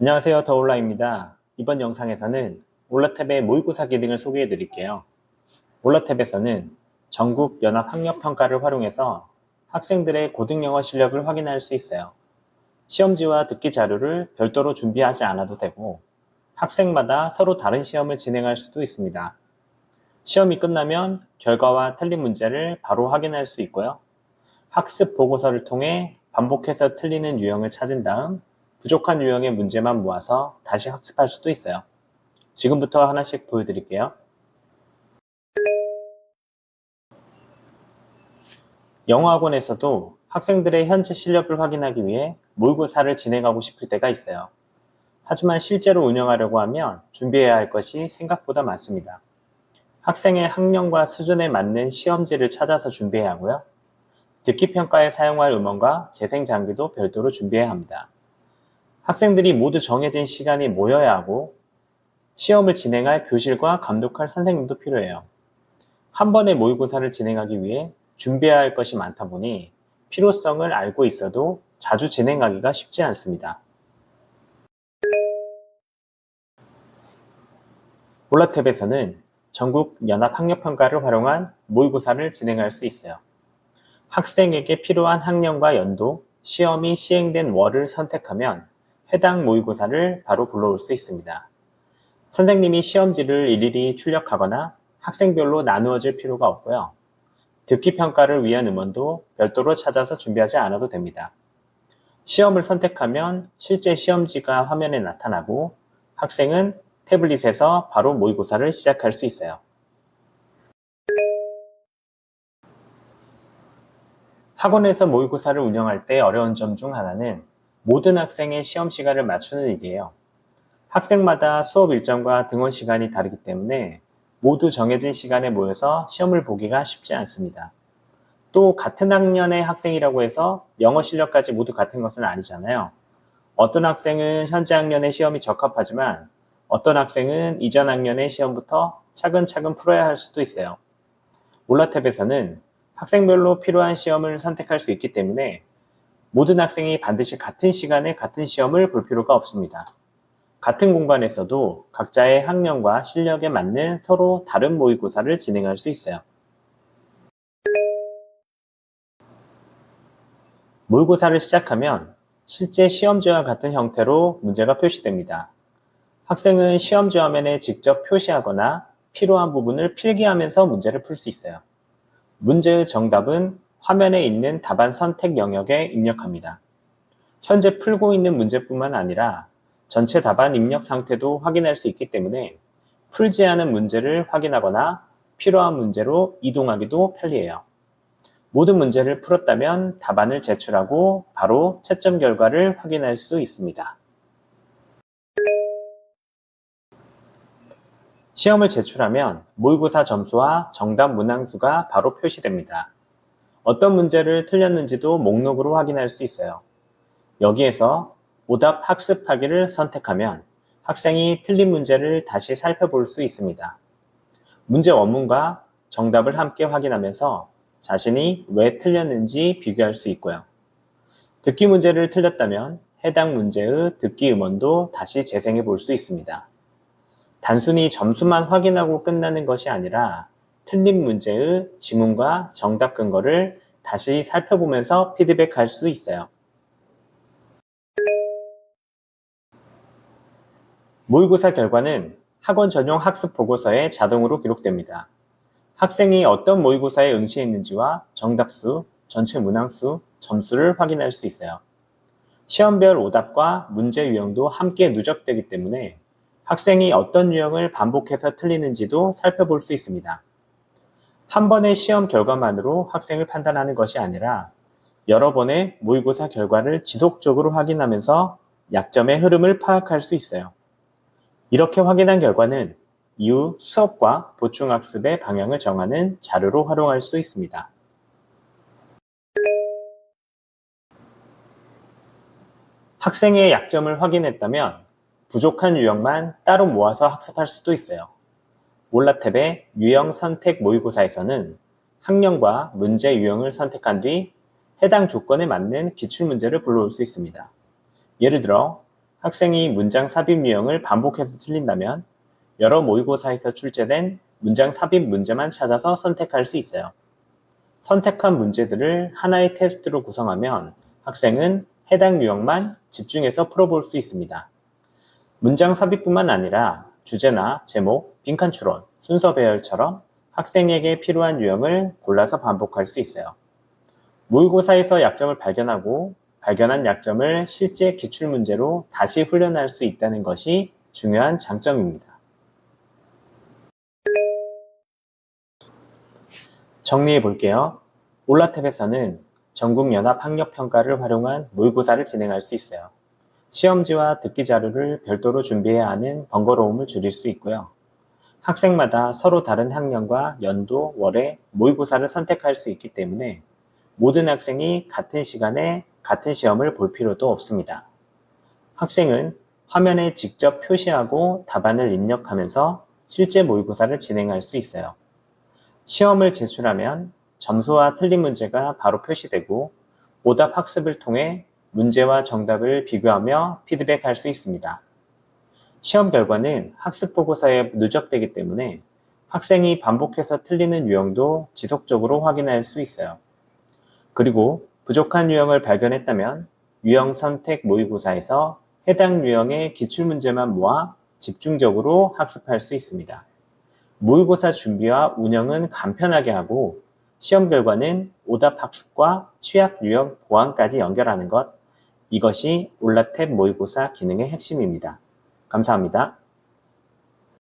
안녕하세요. 더올라입니다. 이번 영상에서는 올라탭의 모의고사 기능을 소개해 드릴게요. 올라탭에서는 전국 연합 학력 평가를 활용해서 학생들의 고등영어 실력을 확인할 수 있어요. 시험지와 듣기 자료를 별도로 준비하지 않아도 되고 학생마다 서로 다른 시험을 진행할 수도 있습니다. 시험이 끝나면 결과와 틀린 문제를 바로 확인할 수 있고요. 학습 보고서를 통해 반복해서 틀리는 유형을 찾은 다음 부족한 유형의 문제만 모아서 다시 학습할 수도 있어요. 지금부터 하나씩 보여드릴게요. 영어학원에서도 학생들의 현재 실력을 확인하기 위해 모의고사를 진행하고 싶을 때가 있어요. 하지만 실제로 운영하려고 하면 준비해야 할 것이 생각보다 많습니다. 학생의 학년과 수준에 맞는 시험지를 찾아서 준비해야 하고요. 듣기 평가에 사용할 음원과 재생 장비도 별도로 준비해야 합니다. 학생들이 모두 정해진 시간에 모여야 하고 시험을 진행할 교실과 감독할 선생님도 필요해요. 한 번의 모의고사를 진행하기 위해 준비해야 할 것이 많다 보니 필요성을 알고 있어도 자주 진행하기가 쉽지 않습니다. 올라탭에서는 전국 연합학력평가를 활용한 모의고사를 진행할 수 있어요. 학생에게 필요한 학년과 연도, 시험이 시행된 월을 선택하면 해당 모의고사를 바로 불러올 수 있습니다. 선생님이 시험지를 일일이 출력하거나 학생별로 나누어질 필요가 없고요. 듣기 평가를 위한 음원도 별도로 찾아서 준비하지 않아도 됩니다. 시험을 선택하면 실제 시험지가 화면에 나타나고 학생은 태블릿에서 바로 모의고사를 시작할 수 있어요. 학원에서 모의고사를 운영할 때 어려운 점 중 하나는 모든 학생의 시험 시간을 맞추는 일이에요. 학생마다 수업 일정과 등원 시간이 다르기 때문에 모두 정해진 시간에 모여서 시험을 보기가 쉽지 않습니다. 또 같은 학년의 학생이라고 해서 영어 실력까지 모두 같은 것은 아니잖아요. 어떤 학생은 현재 학년의 시험이 적합하지만 어떤 학생은 이전 학년의 시험부터 차근차근 풀어야 할 수도 있어요. 올라탭에서는 학생별로 필요한 시험을 선택할 수 있기 때문에 모든 학생이 반드시 같은 시간에 같은 시험을 볼 필요가 없습니다. 같은 공간에서도 각자의 학년과 실력에 맞는 서로 다른 모의고사를 진행할 수 있어요. 모의고사를 시작하면 실제 시험지와 같은 형태로 문제가 표시됩니다. 학생은 시험지 화면에 직접 표시하거나 필요한 부분을 필기하면서 문제를 풀 수 있어요. 문제의 정답은 화면에 있는 답안 선택 영역에 입력합니다. 현재 풀고 있는 문제뿐만 아니라 전체 답안 입력 상태도 확인할 수 있기 때문에 풀지 않은 문제를 확인하거나 필요한 문제로 이동하기도 편리해요. 모든 문제를 풀었다면 답안을 제출하고 바로 채점 결과를 확인할 수 있습니다. 시험을 제출하면 모의고사 점수와 정답 문항수가 바로 표시됩니다. 어떤 문제를 틀렸는지도 목록으로 확인할 수 있어요. 여기에서 오답 학습하기를 선택하면 학생이 틀린 문제를 다시 살펴볼 수 있습니다. 문제 원문과 정답을 함께 확인하면서 자신이 왜 틀렸는지 비교할 수 있고요. 듣기 문제를 틀렸다면 해당 문제의 듣기 음원도 다시 재생해 볼 수 있습니다. 단순히 점수만 확인하고 끝나는 것이 아니라 틀린 문제의 지문과 정답 근거를 다시 살펴보면서 피드백할 수 있어요. 모의고사 결과는 학원 전용 학습 보고서에 자동으로 기록됩니다. 학생이 어떤 모의고사에 응시했는지와 정답수, 전체 문항수, 점수를 확인할 수 있어요. 시험별 오답과 문제 유형도 함께 누적되기 때문에 학생이 어떤 유형을 반복해서 틀리는지도 살펴볼 수 있습니다. 한 번의 시험 결과만으로 학생을 판단하는 것이 아니라 여러 번의 모의고사 결과를 지속적으로 확인하면서 약점의 흐름을 파악할 수 있어요. 이렇게 확인한 결과는 이후 수업과 보충학습의 방향을 정하는 자료로 활용할 수 있습니다. 학생의 약점을 확인했다면 부족한 유형만 따로 모아서 학습할 수도 있어요. 올라탭의 유형 선택 모의고사에서는 학년과 문제 유형을 선택한 뒤 해당 조건에 맞는 기출문제를 불러올 수 있습니다. 예를 들어 학생이 문장 삽입 유형을 반복해서 틀린다면 여러 모의고사에서 출제된 문장 삽입 문제만 찾아서 선택할 수 있어요. 선택한 문제들을 하나의 테스트로 구성하면 학생은 해당 유형만 집중해서 풀어볼 수 있습니다. 문장 삽입뿐만 아니라 주제나 제목, 빈칸 추론, 순서 배열처럼 학생에게 필요한 유형을 골라서 반복할 수 있어요. 모의고사에서 약점을 발견하고 발견한 약점을 실제 기출문제로 다시 훈련할 수 있다는 것이 중요한 장점입니다. 정리해 볼게요. 올라탭에서는 전국연합학력평가를 활용한 모의고사를 진행할 수 있어요. 시험지와 듣기 자료를 별도로 준비해야 하는 번거로움을 줄일 수 있고요. 학생마다 서로 다른 학년과 연도, 월에 모의고사를 선택할 수 있기 때문에 모든 학생이 같은 시간에 같은 시험을 볼 필요도 없습니다. 학생은 화면에 직접 표시하고 답안을 입력하면서 실제 모의고사를 진행할 수 있어요. 시험을 제출하면 점수와 틀린 문제가 바로 표시되고 오답 학습을 통해 문제와 정답을 비교하며 피드백할 수 있습니다. 시험 결과는 학습 보고서에 누적되기 때문에 학생이 반복해서 틀리는 유형도 지속적으로 확인할 수 있어요. 그리고 부족한 유형을 발견했다면 유형 선택 모의고사에서 해당 유형의 기출문제만 모아 집중적으로 학습할 수 있습니다. 모의고사 준비와 운영은 간편하게 하고 시험 결과는 오답 학습과 취약 유형 보완까지 연결하는 것, 이것이 올라탭 모의고사 기능의 핵심입니다. 감사합니다.